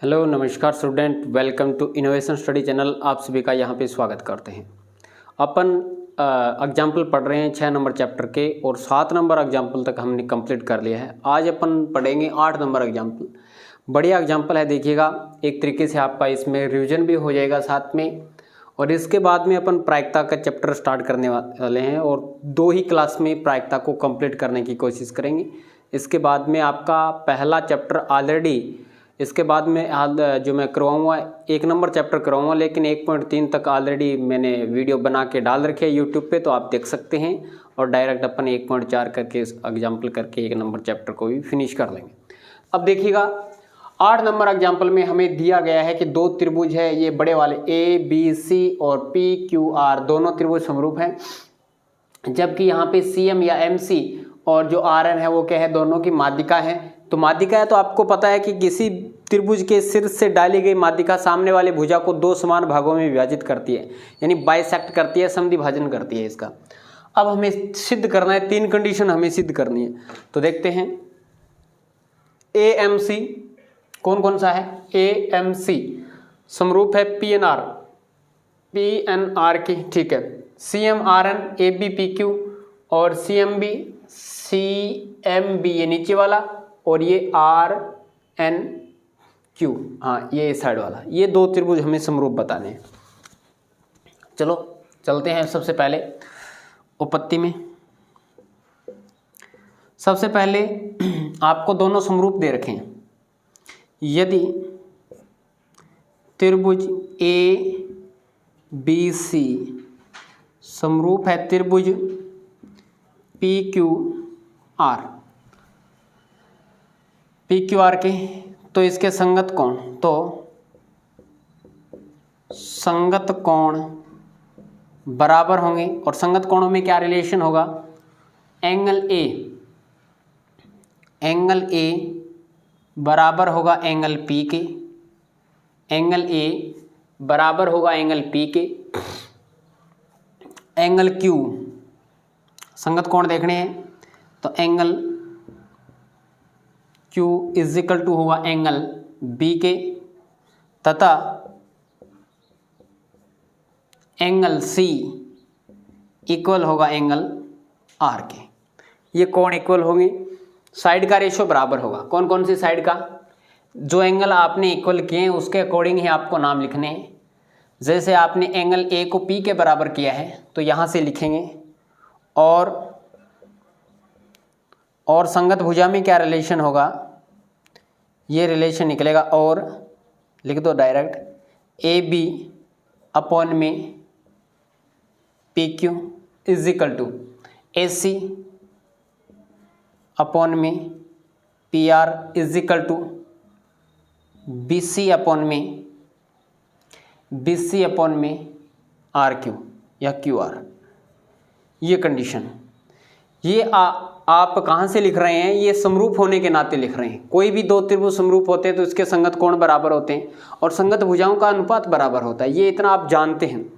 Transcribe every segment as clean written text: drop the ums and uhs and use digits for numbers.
Hello नमस्कार student, welcome to innovation study channel. आप सभी का यहाँ पे स्वागत करते हैं। अपन एग्जाम्पल पढ़ रहे हैं 6 नंबर चैप्टर के और 7 नंबर एग्जाम्पल तक हमने कंप्लीट कर लिया है। आज अपन पढ़ेंगे 8 नंबर एग्जाम्पल। बढ़िया एग्जाम्पल है, देखिएगा। एक तरीके से आपका इसमें रिविजन भी हो जाएगा साथ में, और इसके बाद में अपन प्रायिकता का चैप्टर स्टार्ट करने वाले हैं और 2 ही क्लास में प्रायिकता को कंप्लीट करने की कोशिश करेंगे। इसके बाद में आपका पहला चैप्टर ऑलरेडी, इसके बाद में जो मैं करवाऊँगा 1 नंबर चैप्टर करवाऊँगा, लेकिन 1.3 तक ऑलरेडी मैंने वीडियो बना के डाल रखे है यूट्यूब पे, तो आप देख सकते हैं। और डायरेक्ट अपन 1.4 करके एग्जाम्पल करके 1 नंबर चैप्टर को भी फिनिश कर लेंगे। अब देखिएगा 8 नंबर एग्जाम्पल में हमें दिया गया है कि 2 त्रिभुज है, ये बड़े वाले ABC और PQR दोनों त्रिभुज समरूप हैं, जबकि यहाँ पे CM या MC और जो RN है वो क्या है, दोनों की माध्यिका है। तो माध्यिका है तो आपको पता है कि किसी त्रिभुज के शीर्ष से डाली गई माध्यिका सामने वाले भुजा को 2 समान भागों में विभाजित करती है, यानी बाइसेक्ट करती है, समद्वि भाजन करती है इसका। अब हमें सिद्ध करना है, 3 कंडीशन हमें सिद्ध करनी है। तो देखते हैं AMC कौन कौन सा है। AMC समरूप है PNR की, ठीक है। CMRN ABPQ और CMB ये नीचे वाला, और ये RNQ, हाँ ये साइड वाला। ये 2 त्रिभुज हमें समरूप बताने हैं। चलो चलते हैं सबसे पहले उपपत्ति में। सबसे पहले आपको दोनों समरूप दे रखे हैं। यदि त्रिभुज ABC समरूप है त्रिभुज PQR के, तो इसके संगत कोण, तो संगत कोण बराबर होंगे। और संगत कोणों में क्या रिलेशन होगा, एंगल A बराबर होगा एंगल P के, एंगल A बराबर होगा एंगल P के। एंगल Q, संगत कोण देखने हैं तो angle Q is equal to होगा एंगल B के, तथा एंगल C इक्वल होगा एंगल R के। ये कोण इक्वल होंगे, साइड का रेशो बराबर होगा। कौन कौन सी साइड का, जो एंगल आपने इक्वल किए हैं उसके अकॉर्डिंग ही आपको नाम लिखने हैं। जैसे आपने एंगल A को P के बराबर किया है तो यहाँ से लिखेंगे। और संगत भुजा में क्या रिलेशन होगा, ये रिलेशन निकलेगा, और लिख दो डायरेक्ट AB अपॉन में PQ is equal to AC upon में PR is equal to BC upon में RQ या QR। ये कंडीशन, ये आप कहाँ से लिख रहे हैं, ये समरूप होने के नाते लिख रहे हैं। कोई भी 2 त्रिभुज समरूप होते हैं तो इसके संगत कोण बराबर होते हैं और संगत भुजाओं का अनुपात बराबर होता है, ये इतना आप जानते हैं।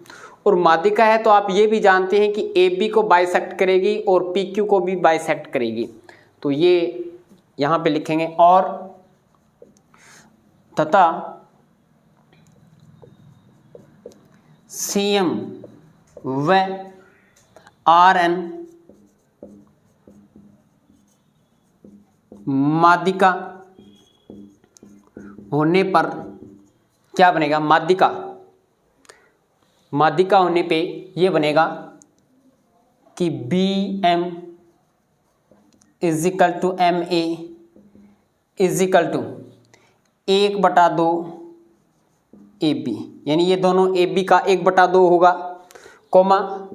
और माध्यिका है तो आप ये भी जानते हैं कि AB को बाइसेक्ट करेगी और PQ को भी बाइसेक्ट करेगी, तो ये यहाँ पे लिखेंगे। और तथा CM व RN माध्यिका होने पर क्या बनेगा, माध्यिका होने पे ये बनेगा कि BM is equal to MA is equal to 1/2 AB, यानी ये दोनों AB का 1/2 होगा, कोमा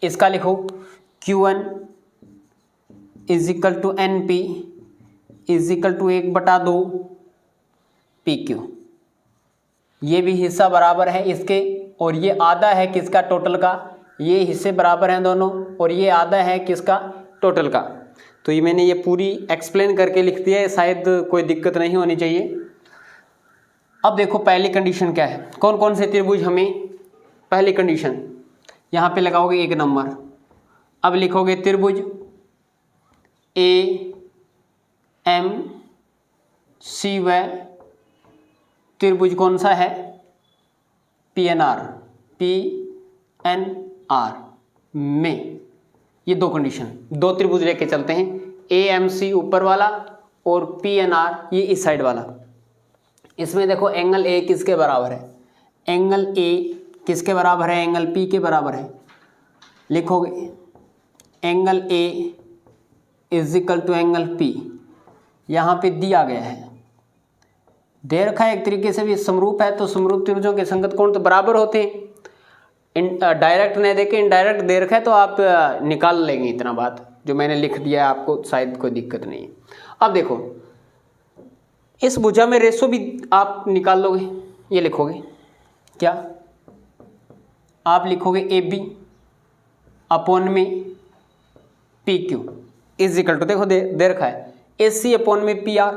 इसका लिखो QN is equal to NP is equal to 1/2 PQ। ये भी हिस्सा बराबर है इसके, और ये आधा है किसका, टोटल का। ये हिस्से बराबर हैं दोनों, और ये आधा है किसका, टोटल का। तो ये मैंने ये पूरी एक्सप्लेन करके लिख दिया है, शायद कोई दिक्कत नहीं होनी चाहिए। अब देखो पहली कंडीशन क्या है, कौन कौन से त्रिभुज हमें, पहली कंडीशन यहाँ पे लगाओगे 1 नंबर। अब लिखोगे त्रिभुज AMC व त्रिभुज कौन सा है, PNR में। ये दो कंडीशन, दो त्रिभुज लेके चलते हैं, AMC ऊपर वाला और PNR ये इस साइड वाला। इसमें देखो एंगल A किसके बराबर है, एंगल A किसके बराबर है, एंगल P के बराबर है। लिखोगे angle A is equal to angle P, यहाँ पे दिया गया है, दे रखा है एक तरीके से भी समरूप है, तो समरूप त्रिभुजों के संगत कोण तो बराबर होते हैं। डायरेक्ट नहीं देके इनडायरेक्ट दे रखा है तो आप निकाल लेंगे, इतना बात जो मैंने लिख दिया आपको शायद कोई दिक्कत नहीं है। अब देखो इस भुजा में रेशो भी आप निकाल लोगे, ये लिखोगे क्या, आप लिखोगे AB अपॉन में PQ इज इक्वल टू, देखो दे रखा है AC अपॉन में PR,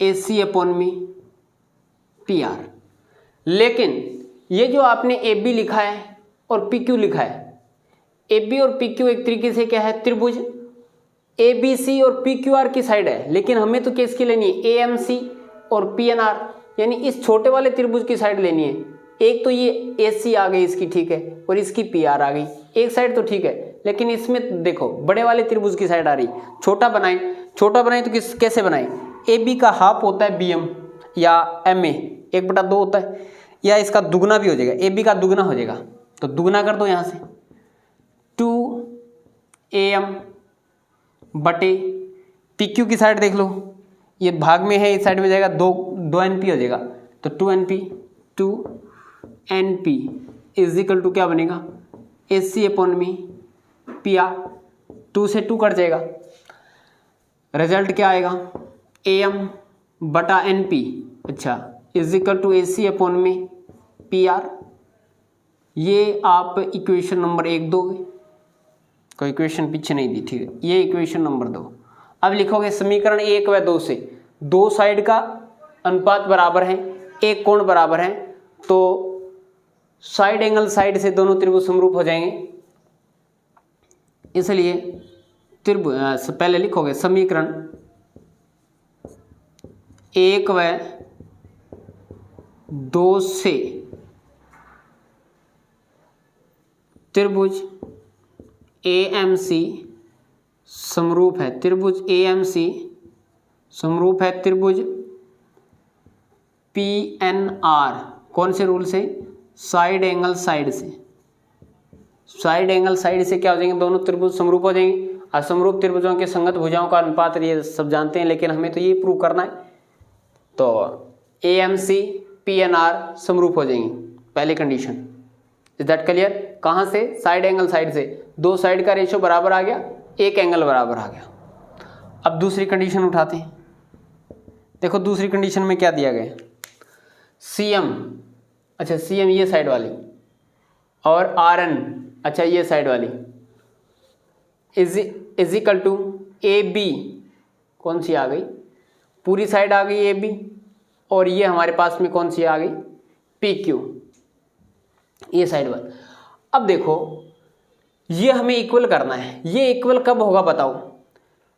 AC अपॉन में PR। लेकिन ये जो आपने AB लिखा है और PQ लिखा है, AB और PQ एक तरीके से क्या है, त्रिभुज ABC और PQR की साइड है, लेकिन हमें तो किसकी लेनी है, AMC और PNR, यानी इस छोटे वाले त्रिभुज की साइड लेनी है। एक तो ये AC आ गई इसकी, ठीक है, और इसकी PR आ गई, एक साइड तो ठीक है, लेकिन इसमें देखो बड़े वाले त्रिभुज की साइड आ रही। छोटा बनाए तो कैसे बनाए, AB का हाफ होता है BM या MA 1/2 होता है, या इसका दुगना भी हो जाएगा, AB का दुगना हो जाएगा, तो दुगना कर दो यहाँ से 2AM बटे PQ की साइड देख लो, ये भाग में है, इस साइड में जाएगा 2 NP हो जाएगा, तो 2NP इज इक्वल टू क्या बनेगा, AC अपॉन में PR, 2 से 2 कट जाएगा, रिजल्ट क्या आएगा, AM बटा NP, अच्छा is equal to AC upon में PR। ये आप इक्वेशन नंबर 1 दोगे, कोई इक्वेशन पीछे नहीं दी, ठीक है, ये इक्वेशन नंबर 2। अब लिखोगे समीकरण 1 व 2 से, दो साइड का अनुपात बराबर है, एक कोण बराबर है, तो साइड एंगल साइड से दोनों त्रिभुज समरूप हो जाएंगे। इसलिए त्रिभुज पहले लिखोगे समीकरण 1 व 2 से त्रिभुज AMC समरूप है, त्रिभुज AMC समरूप है त्रिभुज PNR, कौन से रूल से, साइड एंगल साइड से। साइड एंगल साइड से क्या हो जाएंगे, दोनों त्रिभुज समरूप हो जाएंगे। असमरूप त्रिभुजों के संगत भुजाओं का अनुपात ये सब जानते हैं, लेकिन हमें तो ये प्रूव करना है, तो AMC PNR समरूप हो जाएंगे, पहली कंडीशन। इज दैट क्लियर, कहाँ से, साइड एंगल साइड से, दो साइड का रेशियो बराबर आ गया, एक एंगल बराबर आ गया। अब दूसरी कंडीशन उठाते हैं, देखो दूसरी कंडीशन में क्या दिया गया, CM, अच्छा CM ये साइड वाली, और RN, अच्छा ये साइड वाली, इज इक्वल टू AB, कौन सी आ गई, पूरी साइड आ गई AB, और ये हमारे पास में कौन सी आ गई, PQ, ये साइड वाली। अब देखो ये हमें इक्वल करना है, ये इक्वल कब होगा बताओ,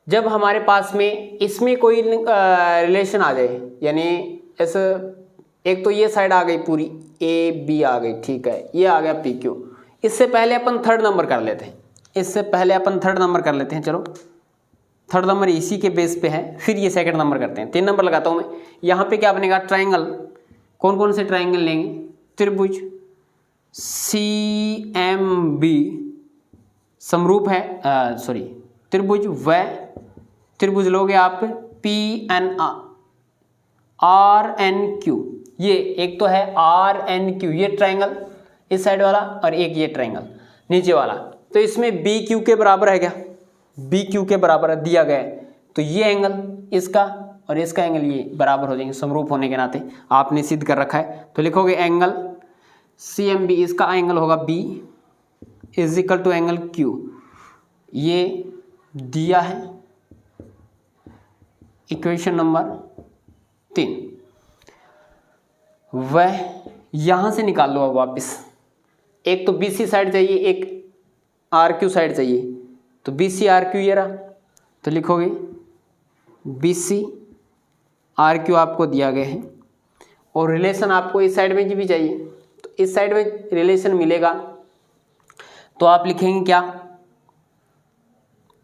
जब हमारे पास में इसमें कोई रिलेशन आ जाए, यानी ऐसे एक तो ये साइड आ गई पूरी AB आ गई, ठीक है, ये आ गया PQ। इससे पहले अपन थर्ड नंबर कर लेते हैं, चलो थर्ड नंबर इसी के बेस पे है, फिर ये सेकंड नंबर करते हैं, 3 नंबर लगाता हूँ मैं। यहाँ पे क्या बनेगा, ट्राइंगल, कौन कौन से ट्राइंगल लेंगे, त्रिभुज CMB समरूप है, त्रिभुज व त्रिभुज लोगे आप RNQ, ये एक तो है RNQ, ये ट्राइंगल इस साइड वाला, और एक ये ट्राइंगल नीचे वाला, तो इसमें BQ के बराबर है क्या, BQ के बराबर दिया गया है, तो ये एंगल इसका और इसका एंगल ये बराबर हो जाएंगे, समरूप होने के नाते आपने सिद्ध कर रखा है। तो लिखोगे एंगल CMB, इसका एंगल होगा B is equal to angle Q, ये दिया है इक्वेशन नंबर 3। वह यहां से निकाल लो अब वापस, एक तो BC साइड चाहिए, एक RQ साइड चाहिए, तो BC RQ ये रहा, तो लिखोगे BC आर क्यू आपको दिया गया है और रिलेशन आपको इस साइड में भी चाहिए, तो इस साइड में रिलेशन मिलेगा तो आप लिखेंगे क्या,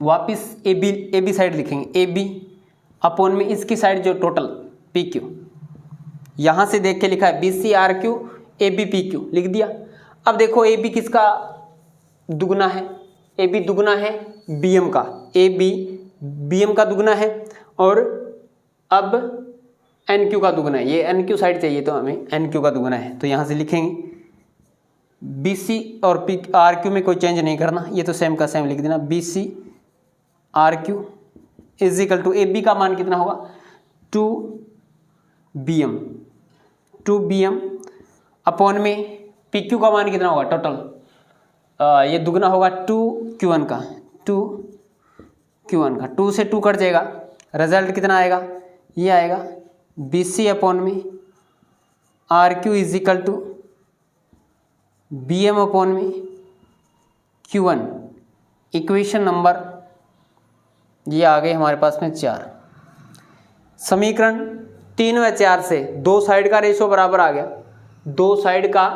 वापिस ए बी साइड लिखेंगे, ए बी अपॉन में इसकी साइड जो टोटल पी क्यू, यहाँ से देख के लिखा है B C R Q A B P Q लिख दिया। अब देखो ए बी किसका दुगना है, ए बी दुगना है बी एम का, ए बी एम का दुगना है और अब एन क्यू का दुगना है, ये एन क्यू साइड चाहिए तो हमें एन क्यू का दुगना है, तो यहाँ से लिखेंगे बी सी और पी आर क्यू में कोई चेंज नहीं करना, ये तो सेम का सेम लिख देना, B C R Q is equal to A B का मान कितना होगा 2 बी एम अपॉन में पी क्यू का मान कितना होगा टोटल, ये दुगना होगा 2 Q1 का, 2 से 2 कट जाएगा, रिजल्ट कितना आएगा, ये आएगा बी सी अपॉन में R Q is equal to B M upon में Q1। इक्वेशन नंबर ये आ गए हमारे पास में 4। समीकरण 3 व 4 से दो साइड का रेशो बराबर आ गया, दो साइड का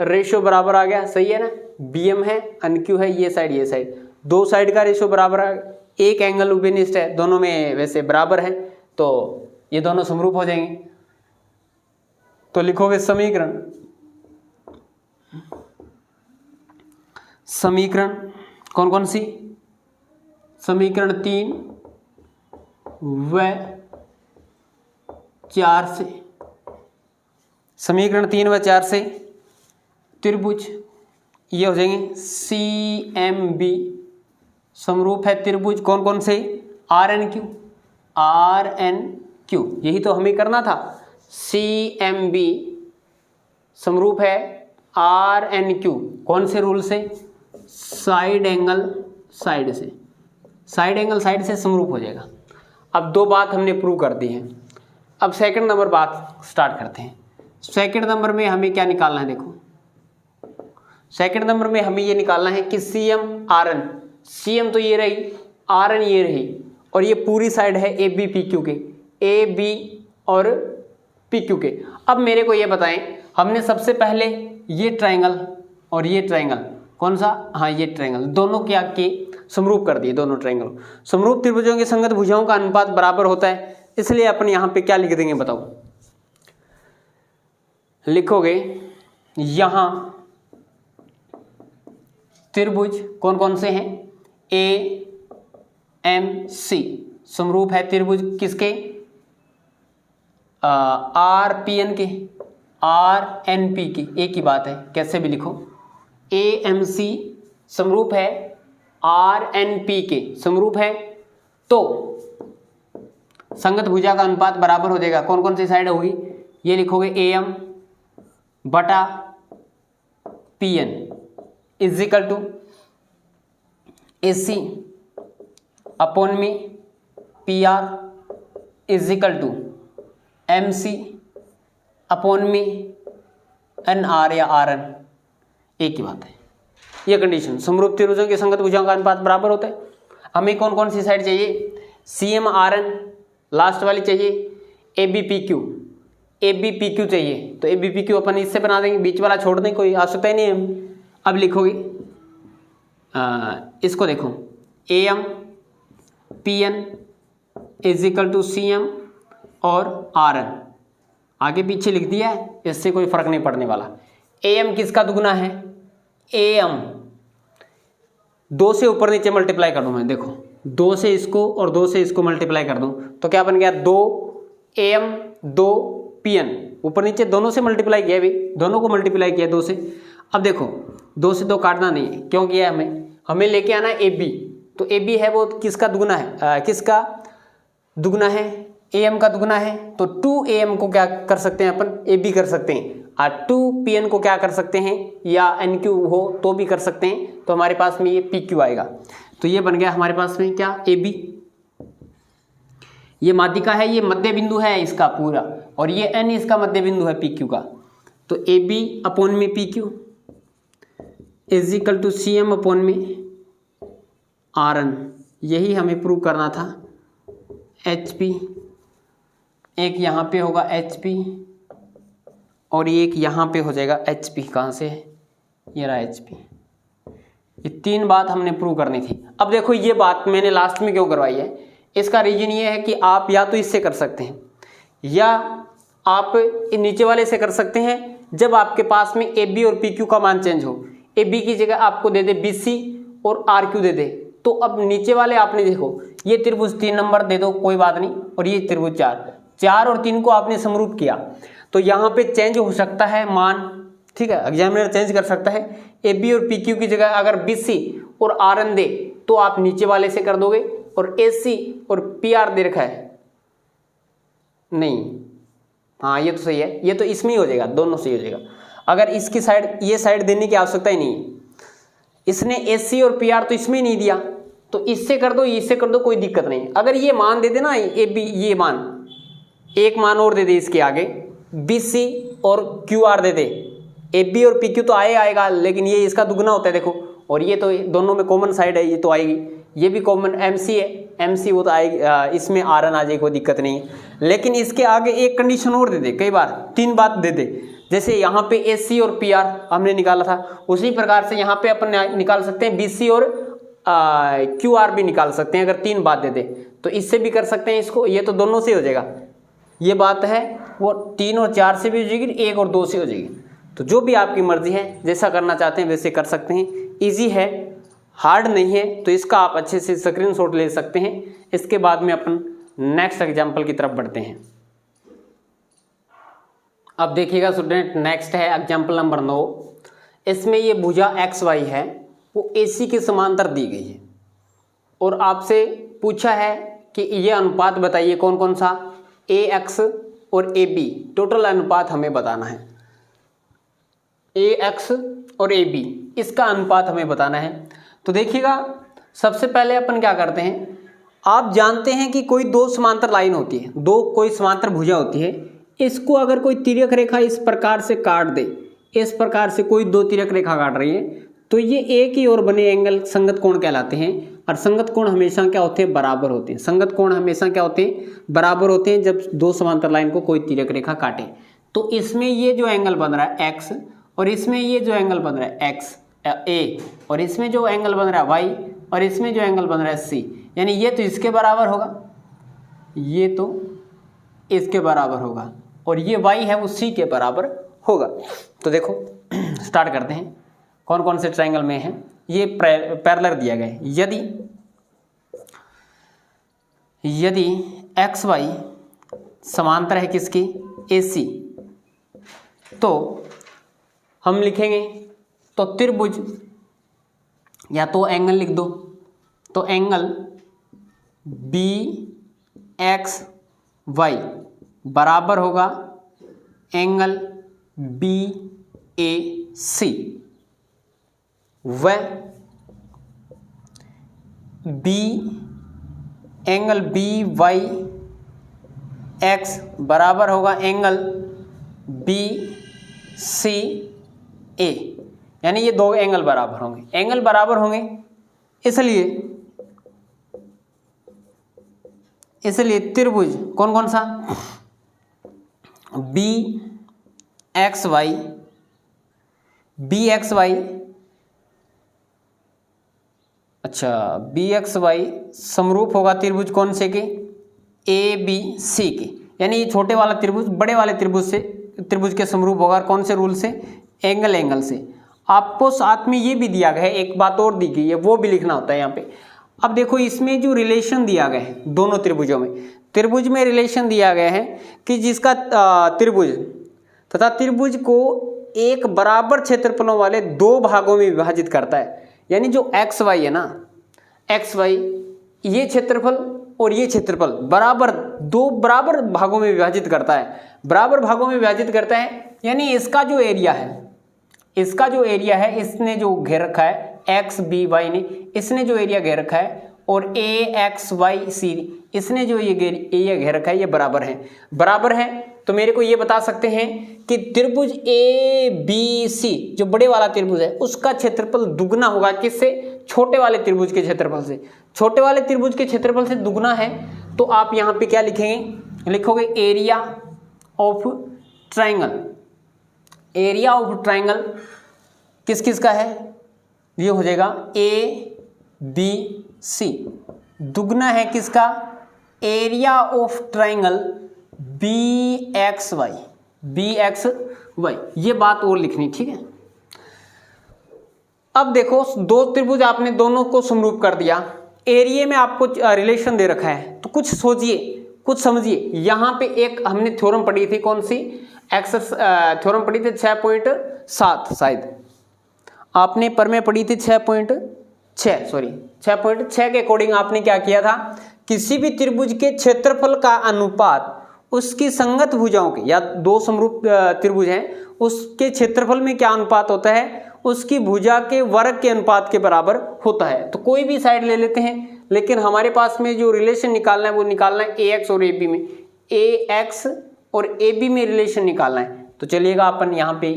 रेशो बराबर आ गया, सही है ना, बी एम है एन क्यू है, ये साइड दो साइड का रेशो बराबर आ गया, एक एंगल उबेनिस्ट है, दोनों में वैसे बराबर है तो ये दोनों समरूप हो जाएंगे। तो लिखोगे समीकरण कौन कौन सी, समीकरण 3 व 4 से, समीकरण 3 व 4 से त्रिभुज ये हो जाएंगे सी एम बी समरूप है त्रिभुज कौन कौन से, आर एन क्यू, यही तो हमें करना था, सी एम बी समरूप है आर एन क्यू, कौन से रूल से, साइड एंगल साइड से समरूप हो जाएगा। अब दो बात हमने प्रूव कर दी है, अब सेकंड नंबर बात स्टार्ट करते हैं। सेकंड नंबर में हमें क्या निकालना है, देखो सेकंड नंबर में हमें ये निकालना है कि C M R N, C M तो ये रही, आर एन ये रही और ये पूरी साइड है ए बी पी क्यू के, ए बी और पी क्यू के। अब मेरे को ये बताएं, हमने सबसे पहले ये ट्रायंगल और ये ट्रायंगल कौन सा, हाँ ये ट्रायंगल, दोनों क्या के समरूप कर दिए, दोनों ट्रायंगल समरूप त्रिभुजों के संगत भुजाओं का अनुपात बराबर होता है, इसलिए अपन यहाँ पे क्या लिख देंगे बताओ, लिखोगे यहाँ त्रिभुज कौन कौन से हैं, ए एम सी समरूप है त्रिभुज किसके, आर पी एन के, आर एन पी की, एक ही बात है कैसे भी लिखो, ए एम सी समरूप है आर एन पी के समरूप है, तो संगत भुजा का अनुपात बराबर हो जाएगा, कौन कौन सी साइड होगी, ये लिखोगे ए एम बटा P N is equal to A C upon में P R is equal to M C upon में एन आर या आर एन, एक ही बात है। ये कंडीशन समरूप त्रिभुजों के संगत भुजाओं का अनुपात बराबर होता है। हमें कौन कौन सी साइड चाहिए, C M R N last वाली चाहिए, ए बी पी क्यू चाहिए, तो ए बी पी क्यू अपन इससे बना देंगे, बीच वाला छोड़ दें, कोई आवश्यकता ही नहीं है। अब लिखोगे इसको देखो, A M P N is equal to C M और आर एन, आगे पीछे लिख दिया है, इससे कोई फर्क नहीं पड़ने वाला। ए एम किसका दुगना है, ए एम 2 से ऊपर नीचे मल्टीप्लाई कर दूं मैं, देखो 2 से इसको और 2 से इसको मल्टीप्लाई कर दूं तो क्या बन गया, 2 ए एम 2 पी एन, ऊपर नीचे दोनों से मल्टीप्लाई किया, भी दोनों को मल्टीप्लाई किया 2 से। अब देखो 2 से 2 काटना नहीं है, क्यों किया है, हमें लेके आना है ए बी, तो ए बी है वो किसका दुगना है, किसका दुगना है, ए एम का दुगना है, तो 2 ए एम को क्या कर सकते हैं अपन, ए बी कर सकते हैं, और 2 पी एन को क्या कर सकते हैं, या एन क्यू हो तो भी कर सकते हैं, तो हमारे पास में ये पी क्यू आएगा। तो ये बन गया हमारे पास में क्या, ए बी, ये माध्यिका है, ये मध्य बिंदु है इसका पूरा, और ये एन इसका मध्य बिंदु है पी क्यू का, तो ए बी अपॉन में P Q is equal to C M upon में आर एन, यही हमें प्रूव करना था, एच पी एक यहाँ पे होगा HP और एक यहाँ पे हो जाएगा HP। कहाँ से? ये रहा HP। ये 3 बात हमने प्रूव करनी थी। अब देखो ये बात मैंने लास्ट में क्यों करवाई है, इसका रीजन ये है कि आप या तो इससे कर सकते हैं या आप नीचे वाले से कर सकते हैं जब आपके पास में AB और PQ का मान चेंज हो। AB की जगह आपको दे दे BC और RQ दे दे, तो अब नीचे वाले आपने देखो ये त्रिभुज 3 नंबर दे दो कोई बात नहीं, और ये त्रिभुज 4 और 3 को आपने समरूप किया तो यहाँ पे चेंज हो सकता है मान, ठीक है, एग्जामिनर चेंज कर सकता है। AB और PQ की जगह अगर BC और RN दे तो आप नीचे वाले से कर दोगे, और AC और PR दे रखा है नहीं, हाँ ये तो सही है, ये तो इसमें ही हो जाएगा, दोनों से ही हो जाएगा। अगर इसकी साइड ये साइड देने की आवश्यकता ही नहीं है, इसने AC और PR तो इसमें ही नहीं दिया तो इससे कर दो, इससे कर दो, कोई दिक्कत नहीं। अगर ये मान दे देना AB, ये मान एक मान और दे दे इसके आगे BC और QR दे दे, AB और PQ तो आएगा लेकिन ये इसका दुगना होता है देखो, और ये तो दोनों में कॉमन साइड है, ये तो आएगी, ये भी कॉमन MC है, MC वो तो आएगी, इसमें RN आ जाएगी, कोई दिक्कत नहीं है। लेकिन इसके आगे एक कंडीशन और दे दे, कई बार 3 बात दे दे, जैसे यहाँ पे AC और PR हमने निकाला था, उसी प्रकार से यहाँ पे अपन निकाल सकते हैं BC और QR भी निकाल सकते हैं अगर 3 बात दे दे, तो इससे भी कर सकते हैं इसको, ये तो दोनों से हो जाएगा। ये बात है वो 3 और 4 से भी हो जाएगी, 1 और 2 से हो जाएगी। तो जो भी आपकी मर्जी है, जैसा करना चाहते हैं वैसे कर सकते हैं, इजी है, हार्ड नहीं है, तो इसका आप अच्छे से स्क्रीनशॉट ले सकते हैं। इसके बाद में अपन नेक्स्ट एग्जाम्पल की तरफ बढ़ते हैं। अब देखिएगा स्टूडेंट, नेक्स्ट है एग्जाम्पल नंबर 9। इसमें ये भुजा XY है वो AC के समांतर दी गई है और आपसे पूछा है कि ये अनुपात बताइए कौन कौन सा, AX और AB, टोटल अनुपात हमें बताना है। AX और AB इसका अनुपात हमें बताना है। तो देखिएगा सबसे पहले अपन क्या करते हैं, आप जानते हैं कि कोई 2 समांतर लाइन होती है, 2 कोई समांतर भुजा होती है, इसको अगर कोई तिर्यक रेखा इस प्रकार से काट दे, इस प्रकार से कोई 2 तिर्यक रेखा काट रही है, तो ये एक ही ओर बने एंगल संगत कोण कहलाते हैं। और संगत कोण हमेशा क्या होते हैं, बराबर होते हैं। संगत कोण हमेशा क्या होते हैं, बराबर होते हैं जब 2 समांतर लाइन को कोई तिर्यक रेखा काटे। तो इसमें ये जो एंगल बन रहा है X और इसमें ये जो एंगल बन रहा है X A, और इसमें जो एंगल बन रहा है Y और इसमें जो एंगल बन रहा है C, यानी ये तो इसके बराबर होगा, ये तो इसके बराबर होगा, और ये Y है वो C के बराबर होगा। तो देखो स्टार्ट करते हैं, कौन कौन से ट्रायंगल में है, ये पैरेलल दिया गया है। यदि XY समांतर है किसकी, AC, तो हम लिखेंगे तो त्रिभुज, या तो एंगल लिख दो, तो एंगल BXY बराबर होगा एंगल BAC, व एंगल BYX बराबर होगा एंगल BCA, यानी ये 2 एंगल बराबर होंगे। एंगल बराबर होंगे इसलिए त्रिभुज कौन कौन सा, BXY, अच्छा BXY समरूप होगा त्रिभुज कौन से के, ABC के, यानी ये छोटे वाला त्रिभुज बड़े वाले त्रिभुज के समरूप होगा। कौन से रूल से, एंगल से। आपको साथ में ये भी दिया गया है, एक बात और दी गई है, वो भी लिखना होता है यहाँ पे। अब देखो इसमें जो रिलेशन दिया गया है दोनों त्रिभुजों में, त्रिभुज में रिलेशन दिया गया है कि जिसका त्रिभुज तथा त्रिभुज को एक बराबर क्षेत्रफलों वाले 2 भागों में विभाजित करता है। यानी जो XY है ना, XY ये क्षेत्रफल और ये क्षेत्रफल बराबर 2 बराबर भागों में विभाजित करता है, बराबर भागों में विभाजित करता है। यानी इसका जो एरिया है, इसने जो घेर रखा है XBY ने, इसने जो एरिया घेर रखा है, और AXYC इसने जो ये घेर रखा है, ये बराबर है। तो मेरे को ये बता सकते हैं कि त्रिभुज ABC जो बड़े वाला त्रिभुज है उसका क्षेत्रफल दुगना होगा किससे, छोटे वाले त्रिभुज के क्षेत्रफल से। छोटे वाले त्रिभुज के क्षेत्रफल से दुगना है, तो आप यहाँ पे क्या लिखेंगे, लिखोगे area of triangle. Area of triangle किस किस का है, ये हो जाएगा ABC। दुगना है किसका, एरिया ऑफ ट्राइंगल BXY। ये बात और लिखनी, ठीक है। अब देखो दो त्रिभुज आपने दोनों को समरूप कर दिया, एरिया में आपको रिलेशन दे रखा है, तो कुछ सोचिए कुछ समझिए। यहाँ पे एक हमने थ्योरम पढ़ी थी, कौन सी थ्योरम पढ़ी थी 6.7 शायद आपने पर में पढ़ी थी 6.6 के अकॉर्डिंग आपने क्या किया था, किसी भी त्रिभुज के क्षेत्रफल का अनुपात उसकी संगत भुजाओं के, या दो समरूप त्रिभुज हैं उसके क्षेत्रफल में क्या अनुपात होता है, उसकी भुजा के वर्ग के अनुपात के बराबर होता है। तो कोई भी साइड ले लेते हैं, लेकिन हमारे पास में जो रिलेशन निकालना है वो निकालना है AX और AB में, AX और AB में रिलेशन निकालना है। तो चलिएगा अपन यहाँ पे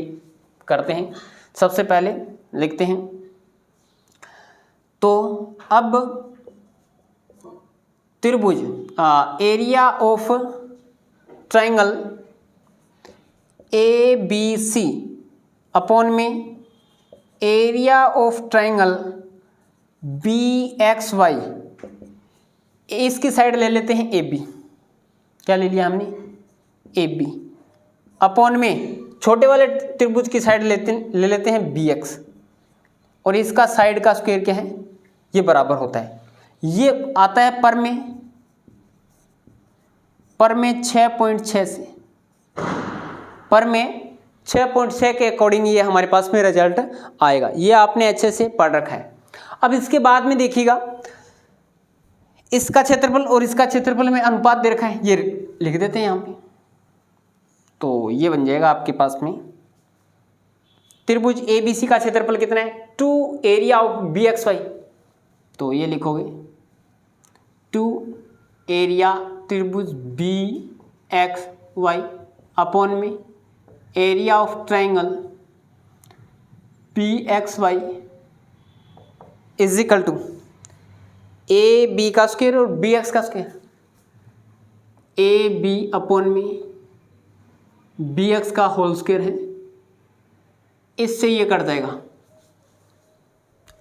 करते हैं। सबसे पहले लिखते हैं, तो अब त्रिभुज area of triangle ABC upon में एरिया ऑफ ट्राइंगल BXY, इसकी साइड ले लेते हैं AB। क्या ले लिया हमने, AB अपॉन में छोटे वाले त्रिभुज की साइड ले लेते हैं BX, और इसका साइड का स्क्वायर क्या है, ये बराबर होता है, ये आता है पर में 6.6 से, पर में 6.6 के अकॉर्डिंग ये हमारे पास में रिजल्ट आएगा। ये आपने अच्छे से पढ़ रखा है। अब इसके बाद में देखिएगा, इसका क्षेत्रफल और इसका क्षेत्रफल में अनुपात दे रखा है, ये लिख देते हैं यहाँ पे। तो ये बन जाएगा आपके पास में त्रिभुज ABC का क्षेत्रफल कितना है, 2 एरिया ऑफ BXY। तो ये लिखोगे 2 एरिया त्रिभुज BXY अपॉन में area of triangle BXY is equal to AB का स्क्वायर और BX का स्क्वायर, AB अपॉन में BX का होल स्क्वायर है, इससे ये कट जाएगा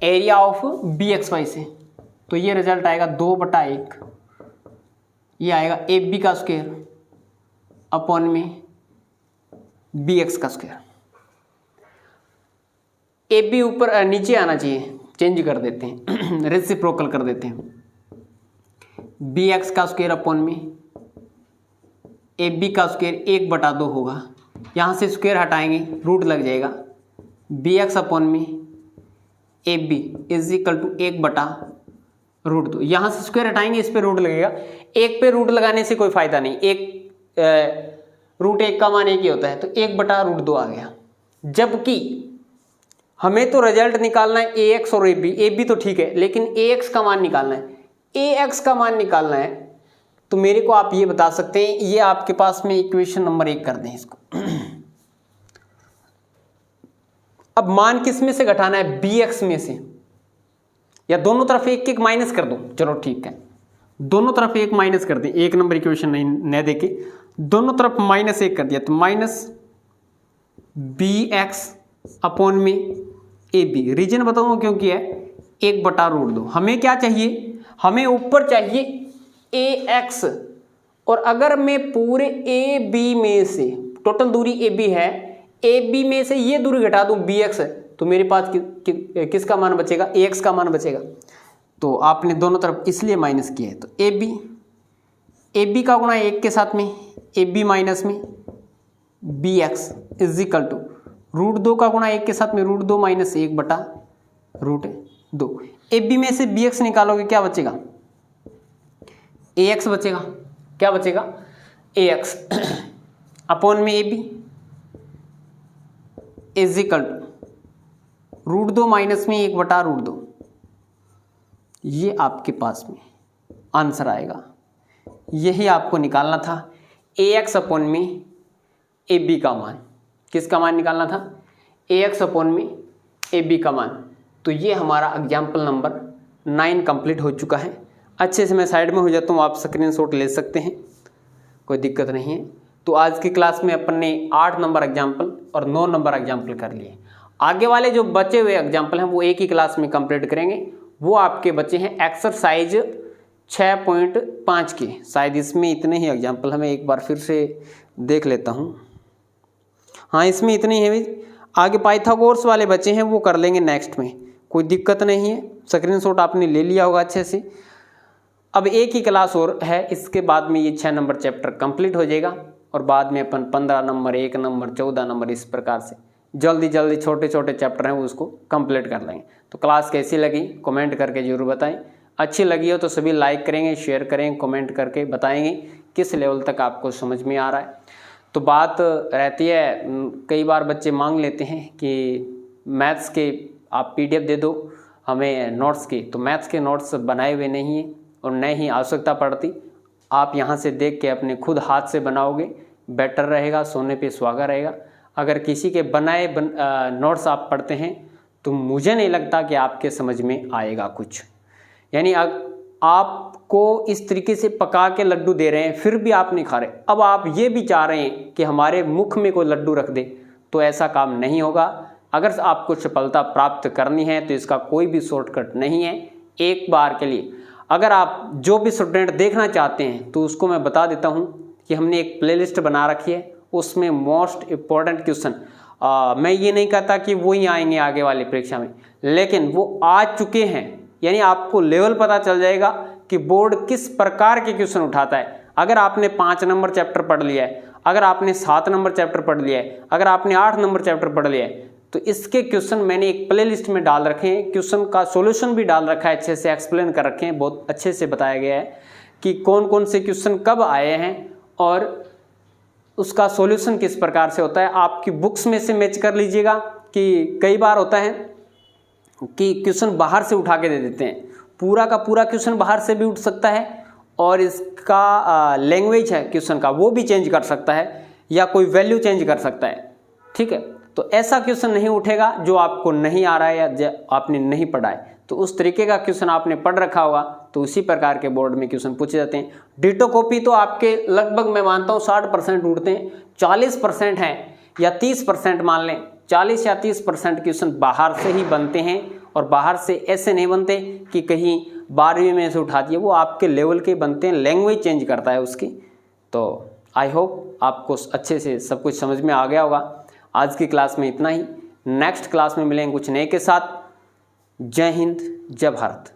एरिया ऑफ BXY से। तो ये रिजल्ट आएगा 2/1, ये आएगा AB का स्क्वायर अपॉन में BX का स्क्वायर। AB ऊपर नीचे आना चाहिए, चेंज कर देते हैं रेसिप्रोकल कर देते हैं। BX का स्क्वायर अपॉन में AB का स्क्वायर 1/2 होगा, यहाँ से स्क्वायर हटाएंगे रूट लग जाएगा, BX अपॉन में AB इज इक्वल टू 1/√2। यहाँ से स्क्वायर हटाएंगे, इस पे रूट लगेगा, एक पे रूट लगाने से कोई फायदा नहीं, √1 का मान 1 ही होता है, तो 1/√2 आ गया। जबकि हमें तो रिजल्ट निकालना है AX और AB तो ठीक है, लेकिन AX का मान निकालना है, AX का मान निकालना है। तो मेरे को आप ये बता सकते हैं, ये आपके पास में इक्वेशन नंबर 1 कर दें इसको। अब मान किस में से घटाना है, BX में से, या दोनों तरफ एक एक माइनस कर दो, चलो ठीक है, दोनों तरफ एक माइनस कर दें, 1 नंबर इक्वेशन नहीं देके दोनों तरफ -1 कर दिया, तो -BX अपॉन में AB। रीजन बताऊंगा क्योंकि है 1/√2। हमें क्या चाहिए, हमें ऊपर चाहिए AX, और अगर मैं पूरे AB में से, टोटल दूरी AB है, AB में से ये दूरी घटा दूं BX, तो मेरे पास किसका मान बचेगा, AX का मान बचेगा। तो आपने दोनों तरफ इसलिए माइनस किया है, तो AB का गुणा 1 के साथ में AB माइनस में BX इज इक्वल टू √2 का गुणा 1 के साथ में √2 माइनस 1/√2। AB में से BX निकालोगे, क्या बचेगा, AX बचेगा। क्या बचेगा, AX अपॉन में AB is equal to √2 minus में 1/√2। ये आपके पास में आंसर आएगा। यही आपको निकालना था, AX अपॉन में AB का मान। किसका मान निकालना था, AX अपॉन में AB का मान। तो ये हमारा एग्जाम्पल नंबर 9 कंप्लीट हो चुका है। अच्छे से मैं साइड में हो जाता हूँ, आप स्क्रीनशॉट ले सकते हैं। कोई दिक्कत नहीं है। तो आज की क्लास में अपन ने 8 नंबर एग्जाम्पल और 9 नंबर एग्जाम्पल कर लिए। आगे वाले जो बचे हुए एग्जाम्पल हैं वो एक ही क्लास में कंप्लीट करेंगे। वो आपके बचे हैं एक्सरसाइज 6.5 के। शायद इसमें इतने ही एग्जाम्पल, हमें एक बार फिर से देख लेता हूँ। हाँ, इसमें इतने ही हैं। आगे पाइथागोरस वाले बचे हैं वो कर लेंगे नेक्स्ट में, कोई दिक्कत नहीं है। स्क्रीनशॉट आपने ले लिया होगा अच्छे से। अब एक ही क्लास और है, इसके बाद में ये 6 नंबर चैप्टर कंप्लीट हो जाएगा और बाद में अपन 15 नंबर, 1 नंबर, 14 नंबर इस प्रकार से जल्दी जल्दी छोटे छोटे चैप्टर हैं वो उसको कंप्लीट कर लेंगे। तो क्लास कैसी लगी कमेंट करके जरूर बताएं। अच्छी लगी हो तो सभी लाइक करेंगे, शेयर करें, कमेंट करके बताएंगे किस लेवल तक आपको समझ में आ रहा है। तो बात रहती है, कई बार बच्चे मांग लेते हैं कि मैथ्स के आप PDF दे दो हमें नोट्स के, तो मैथ्स के नोट्स बनाए हुए नहीं हैं और न ही आवश्यकता पड़ती। आप यहाँ से देख के अपने खुद हाथ से बनाओगे बेटर रहेगा, सोने पे सुहागा रहेगा। अगर किसी के बनाए नोट्स आप पढ़ते हैं तो मुझे नहीं लगता कि आपके समझ में आएगा कुछ। यानी आपको इस तरीके से पका के लड्डू दे रहे हैं फिर भी आप नहीं खा रहे, अब आप ये भी चाह रहे हैं कि हमारे मुख में कोई लड्डू रख दे, तो ऐसा काम नहीं होगा। अगर आपको सफलता प्राप्त करनी है तो इसका कोई भी शॉर्टकट नहीं है। एक बार के लिए अगर आप जो भी स्टूडेंट देखना चाहते हैं तो उसको मैं बता देता हूँ कि हमने एक प्लेलिस्ट बना रखी है, उसमें मोस्ट इम्पॉर्टेंट क्वेश्चन, मैं ये नहीं कहता कि वो ही आएंगे आगे वाली परीक्षा में, लेकिन वो आ चुके हैं। यानी आपको लेवल पता चल जाएगा कि बोर्ड किस प्रकार के क्वेश्चन उठाता है। अगर आपने 5 नंबर चैप्टर पढ़ लिया है, अगर आपने 7 नंबर चैप्टर पढ़ लिया है, अगर आपने 8 नंबर चैप्टर पढ़ लिया है, तो इसके क्वेश्चन मैंने एक प्लेलिस्ट में डाल रखे हैं। क्वेश्चन का सॉल्यूशन भी डाल रखा है, अच्छे से एक्सप्लेन कर रखे हैं, बहुत अच्छे से बताया गया है कि कौन कौन से क्वेश्चन कब आए हैं और उसका सॉल्यूशन किस प्रकार से होता है। आपकी बुक्स में से मैच कर लीजिएगा कि कई बार होता है कि क्वेश्चन बाहर से उठा के दे देते हैं, पूरा का पूरा क्वेश्चन बाहर से भी उठ सकता है और इसका लैंग्वेज है क्वेश्चन का वो भी चेंज कर सकता है या कोई वैल्यू चेंज कर सकता है। ठीक है, तो ऐसा क्वेश्चन नहीं उठेगा जो आपको नहीं आ रहा है या आपने नहीं पढ़ा है। तो उस तरीके का क्वेश्चन आपने पढ़ रखा होगा तो उसी प्रकार के बोर्ड में क्वेश्चन पूछे जाते हैं। डिटो कॉपी तो आपके लगभग मैं मानता हूँ 60% उठते हैं, 40% हैं या 30% मान लें, 40 या 30% क्वेश्चन बाहर से ही बनते हैं और बाहर से ऐसे नहीं बनते कि कहीं 12वीं में से उठा दिए, वो आपके लेवल के बनते हैं, लैंग्वेज चेंज करता है उसकी। तो आई होप आपको अच्छे से सब कुछ समझ में आ गया होगा। आज की क्लास में इतना ही, नेक्स्ट क्लास में मिलेंगे कुछ नए के साथ। जय हिंद, जय भारत।